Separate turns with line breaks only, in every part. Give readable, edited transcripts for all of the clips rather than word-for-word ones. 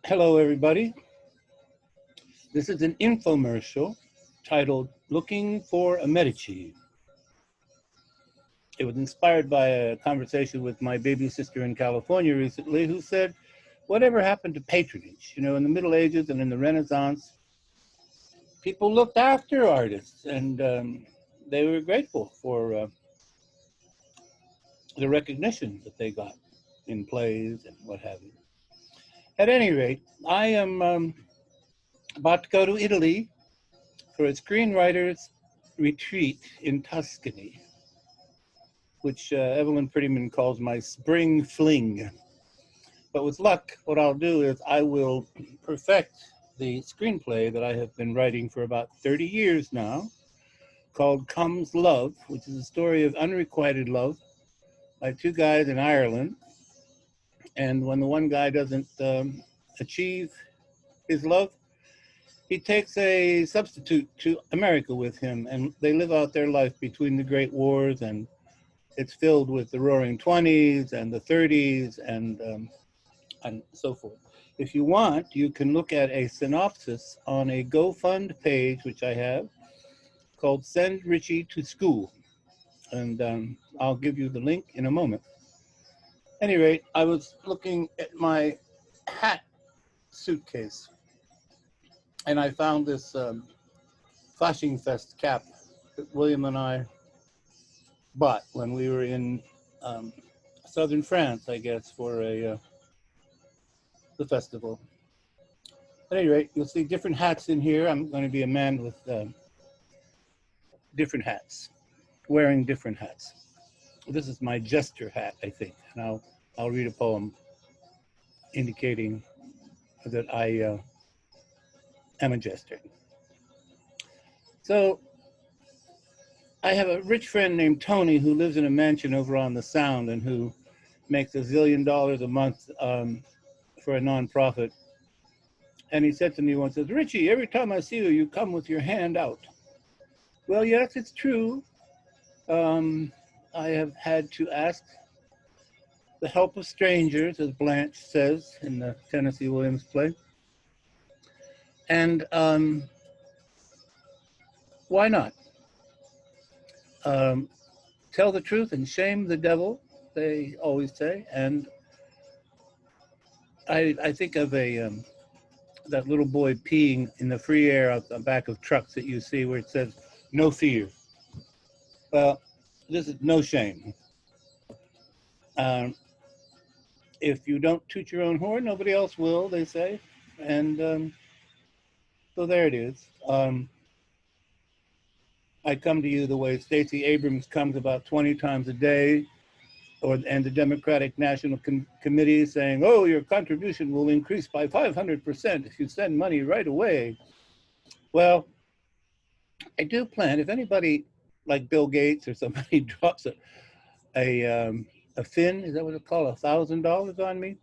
Hello, everybody. This is an infomercial titled Looking for a Medici. It was inspired by a conversation with my baby sister in California recently who said, whatever happened to patronage? You know, in the Middle Ages and in the Renaissance, people looked after artists and they were grateful for the recognition that they got in plays and what have you. At any rate, I am about to go to Italy for a screenwriter's retreat in Tuscany, which Evelyn Prettyman calls my spring fling. But with luck, what I'll do is I will perfect the screenplay that I have been writing for about 30 years now, called Comes Love, which is a story of unrequited love by two guys in Ireland. And when the one guy doesn't achieve his love, he takes a substitute to America with him, and they live out their life between the great wars, and it's filled with the roaring 20s and the 30s and so forth. If you want, you can look at a synopsis on a GoFund page, which I have, called Send Richie to School. And I'll give you the link in a moment. At any rate, I was looking at my hat suitcase, and I found this Flashing Fest cap that William and I bought when we were in southern France, I guess, for the festival. At any rate, you'll see different hats in here. I'm going to be a man with different hats, wearing different hats. This is my jester hat, I think, and I'll read a poem indicating that I am a jester. So I have a rich friend named Tony who lives in a mansion over on the Sound and who makes $1 zillion a month for a nonprofit. And he said to me once, Richie, every time I see you, you come with your hand out. Well, yes, it's true. I have had to ask the help of strangers, as Blanche says in the Tennessee Williams play. And why not? Tell the truth and shame the devil, they always say. And I think of that little boy peeing in the free air out the back of trucks that you see where it says, no fear. Well, this is no shame. If you don't toot your own horn, nobody else will, they say. And so there it is. I come to you the way Stacey Abrams comes about 20 times a day, and the Democratic National Committee saying, oh, your contribution will increase by 500% if you send money right away. Well, I do plan, if anybody like Bill Gates or somebody drops a fin, is that what it's called, $1,000 on me,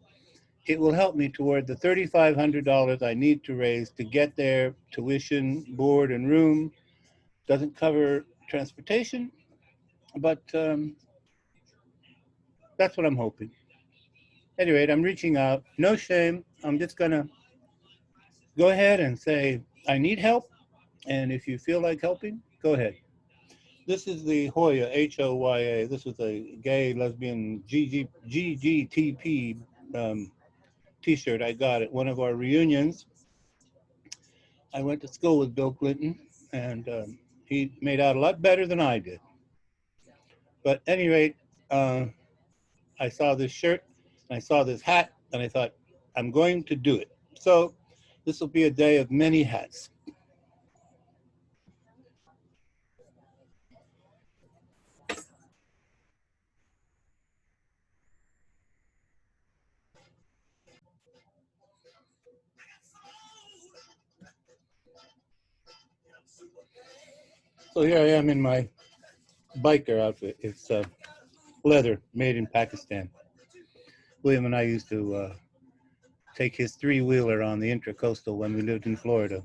it will help me toward the $3,500 I need to raise to get there, tuition, board, and room. Doesn't cover transportation, but that's what I'm hoping. At any rate, I'm reaching out. No shame. I'm just going to go ahead and say, I need help. And if you feel like helping, go ahead. This is the Hoya, H-O-Y-A. This was a gay, lesbian, GGTP t-shirt I got at one of our reunions. I went to school with Bill Clinton, and he made out a lot better than I did. But at any rate, I saw this shirt, and I saw this hat, and I thought, I'm going to do it. So this will be a day of many hats. So here I am in my biker outfit. It's leather, made in Pakistan. William and I used to take his three-wheeler on the Intracoastal when we lived in Florida.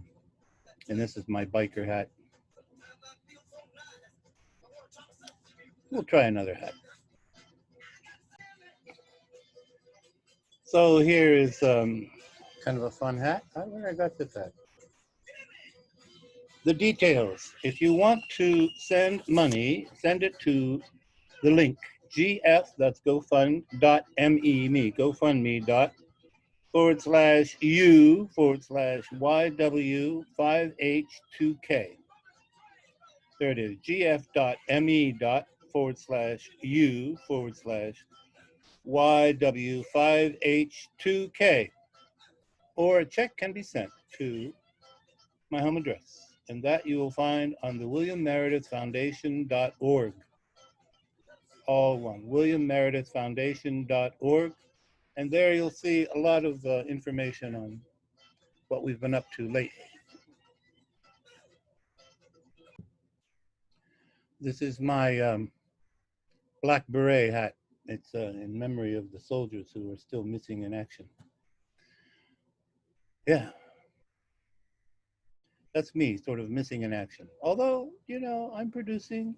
And this is my biker hat. We'll try another hat. So here is Kind of a fun hat. I wonder I got this hat. The details. If you want to send money, send it to the link gf, that's gofund.me, GoFundMe dot /u/YW5H2K. There it is, gf.me/u/YW5H2K. Or a check can be sent to my home address, and that you will find on the WilliamMeredithFoundation.org. All one, WilliamMeredithFoundation.org. And there you'll see a lot of information on what we've been up to lately. This is my black beret hat. It's in memory of the soldiers who are still missing in action. Yeah, that's me, sort of missing in action. Although, you know, I'm producing.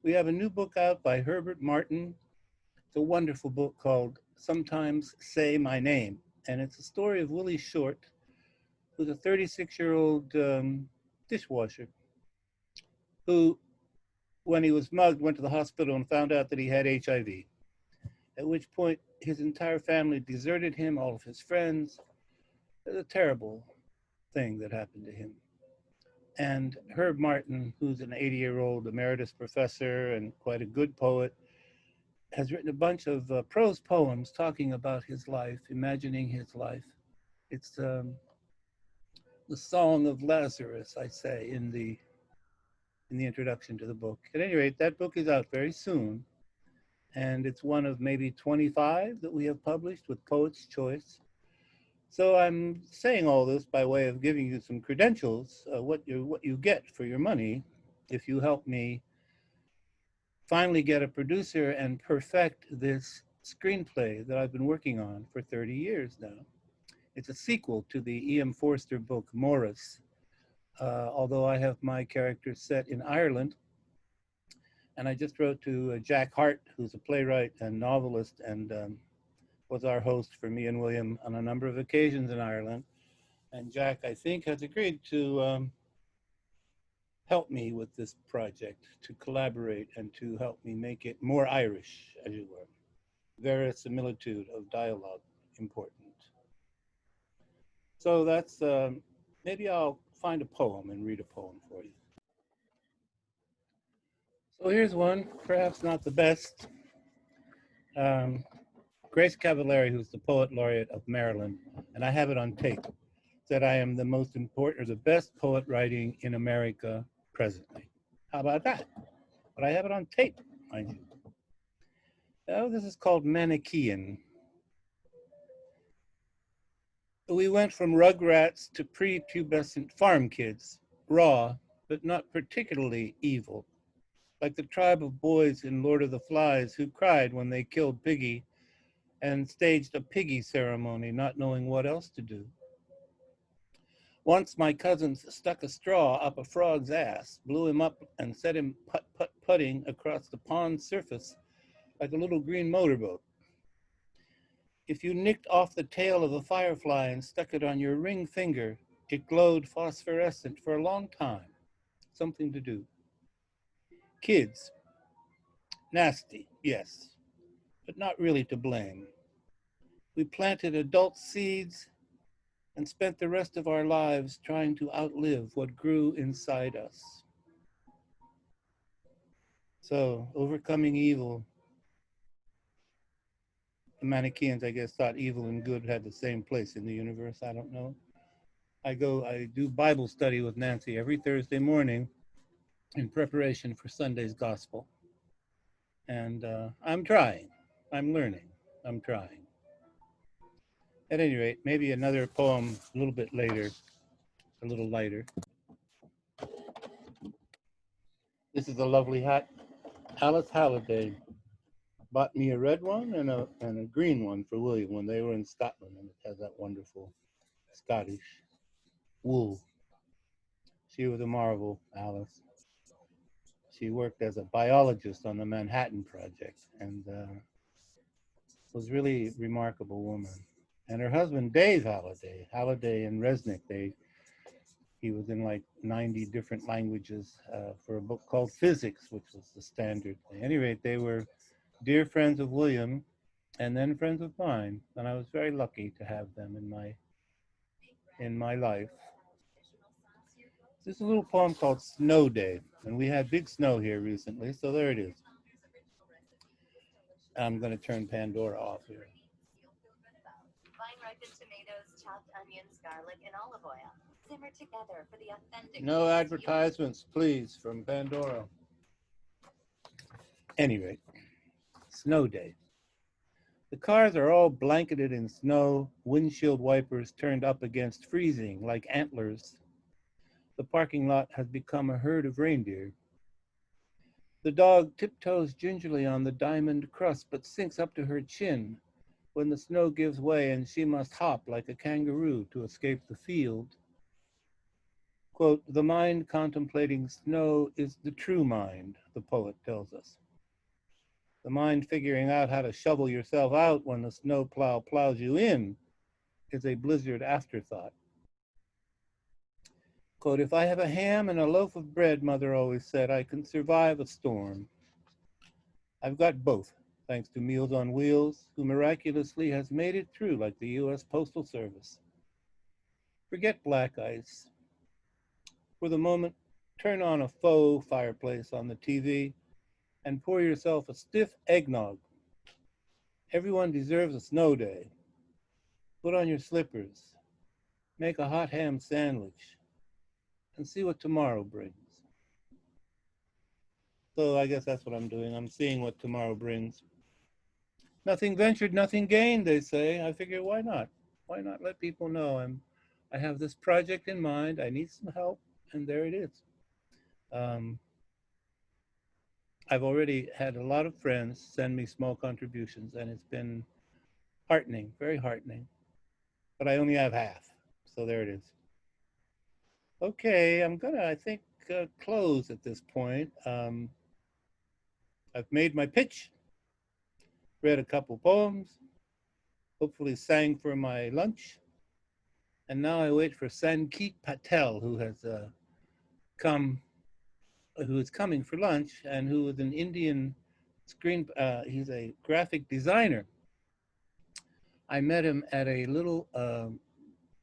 We have a new book out by Herbert Martin. It's a wonderful book called Sometimes Say My Name. And it's a story of Willie Short, who's a 36-year-old dishwasher who, when he was mugged, went to the hospital and found out that he had HIV. At which point his entire family deserted him, all of his friends. It was a terrible thing that happened to him. And Herb Martin, who's an 80-year-old emeritus professor and quite a good poet, has written a bunch of prose poems talking about his life, imagining his life. It's the Song of Lazarus, I say, in the introduction to the book. At any rate, that book is out very soon, and it's one of maybe 25 that we have published with Poet's Choice. So I'm saying all this by way of giving you some credentials, what you get for your money if you help me finally get a producer and perfect this screenplay that I've been working on for 30 years now. It's a sequel to the E.M. Forster book, Morris, although I have my character set in Ireland. And I just wrote to Jack Hart, who's a playwright and novelist, and was our host for me and William on a number of occasions in Ireland. And Jack, I think, has agreed to help me with this project, to collaborate and to help me make it more Irish, as you were. Verisimilitude of dialogue, important. So that's, maybe I'll find a poem and read a poem for you. So here's one, perhaps not the best. Grace Cavallari, who's the poet laureate of Maryland, and I have it on tape, said I am the most important, or the best poet writing in America presently. How about that? But I have it on tape, mind you. Oh, this is called Manichean. We went from rugrats to prepubescent farm kids, raw, but not particularly evil, like the tribe of boys in Lord of the Flies who cried when they killed Piggy and staged a piggy ceremony, not knowing what else to do. Once my cousins stuck a straw up a frog's ass, blew him up, and set him putting across the pond's surface like a little green motorboat. If you nicked off the tail of a firefly and stuck it on your ring finger, it glowed phosphorescent for a long time. Something to do. Kids. Nasty, yes, but not really to blame. We planted adult seeds and spent the rest of our lives trying to outlive what grew inside us. So, overcoming evil. The Manichaeans, I guess, thought evil and good had the same place in the universe. I don't know. I do Bible study with Nancy every Thursday morning in preparation for Sunday's gospel. And I'm trying. I'm learning. I'm trying. At any rate, maybe another poem a little bit later, a little lighter. This is a lovely hat. Alice Halliday bought me a red one and a green one for William when they were in Scotland, and it has that wonderful Scottish wool. She was a marvel, Alice. She worked as a biologist on the Manhattan Project and was really a remarkable woman. and her husband Dave Halliday and Resnick. He was in like 90 different languages for a book called Physics, which was the standard. At any rate, they were dear friends of William, and then friends of mine, and I was very lucky to have them in my life. There's a little poem called Snow Day, and we had big snow here recently, so there it is. I'm going to turn Pandora off here. Vine ripened tomatoes, chopped onions, garlic, and olive oil. Simmer together for the authentic. No advertisements, please, from Pandora. Anyway, Snow Day. The cars are all blanketed in snow, windshield wipers turned up against freezing like antlers. The parking lot has become a herd of reindeer. The dog tiptoes gingerly on the diamond crust, but sinks up to her chin when the snow gives way and she must hop like a kangaroo to escape the field. Quote, the mind contemplating snow is the true mind, the poet tells us. The mind figuring out how to shovel yourself out when the snow plow plows you in is a blizzard afterthought. Quote, if I have a ham and a loaf of bread, mother always said, I can survive a storm. I've got both, thanks to Meals on Wheels, who miraculously has made it through like the U.S. Postal Service. Forget black ice. For the moment, turn on a faux fireplace on the TV and pour yourself a stiff eggnog. Everyone deserves a snow day. Put on your slippers, make a hot ham sandwich, and see what tomorrow brings. So I guess that's what I'm doing. I'm seeing what tomorrow brings. Nothing ventured, nothing gained, they say. I figure, why not? Why not let people know I have this project in mind, I need some help, and there it is. I've already had a lot of friends send me small contributions, and it's been heartening, very heartening. But I only have half, so there it is. Okay, I'm gonna, I think, close at this point. I've made my pitch, read a couple poems, hopefully sang for my lunch, and now I wait for Sankeet Patel, who has come, who is coming for lunch, and who is an Indian he's a graphic designer. I met him at a little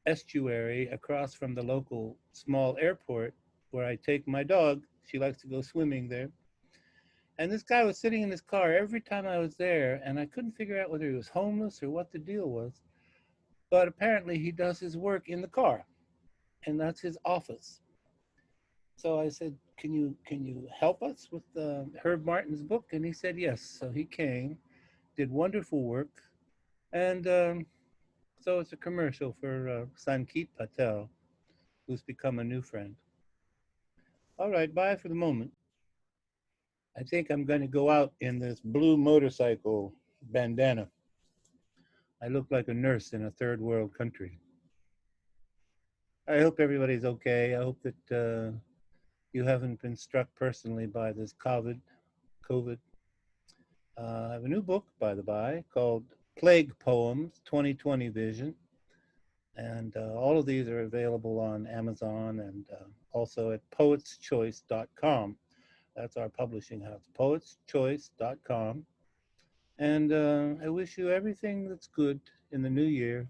estuary across from the local small airport where I take my dog. She likes to go swimming there. And this guy was sitting in his car every time I was there, and I couldn't figure out whether he was homeless or what the deal was. But apparently he does his work in the car, and that's his office. So I said, can you help us with Herb Martin's book? And he said yes. So he came, did wonderful work, and so it's a commercial for Sankeet Patel, who's become a new friend. All right, bye for the moment. I think I'm going to go out in this blue motorcycle bandana. I look like a nurse in a third world country. I hope everybody's okay. I hope that you haven't been struck personally by this COVID. I have a new book, by the by, called Plague Poems, 2020 Vision. And all of these are available on Amazon and also at poetschoice.com. That's our publishing house, poetschoice.com. And I wish you everything that's good in the new year.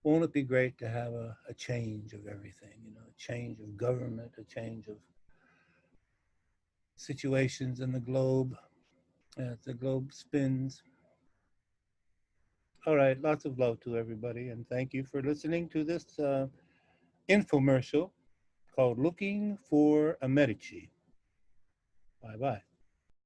Won't it be great to have a change of everything, a change of government, a change of situations in the globe as the globe spins. All right, lots of love to everybody, and thank you for listening to this infomercial called Looking for a Medici. Bye-bye.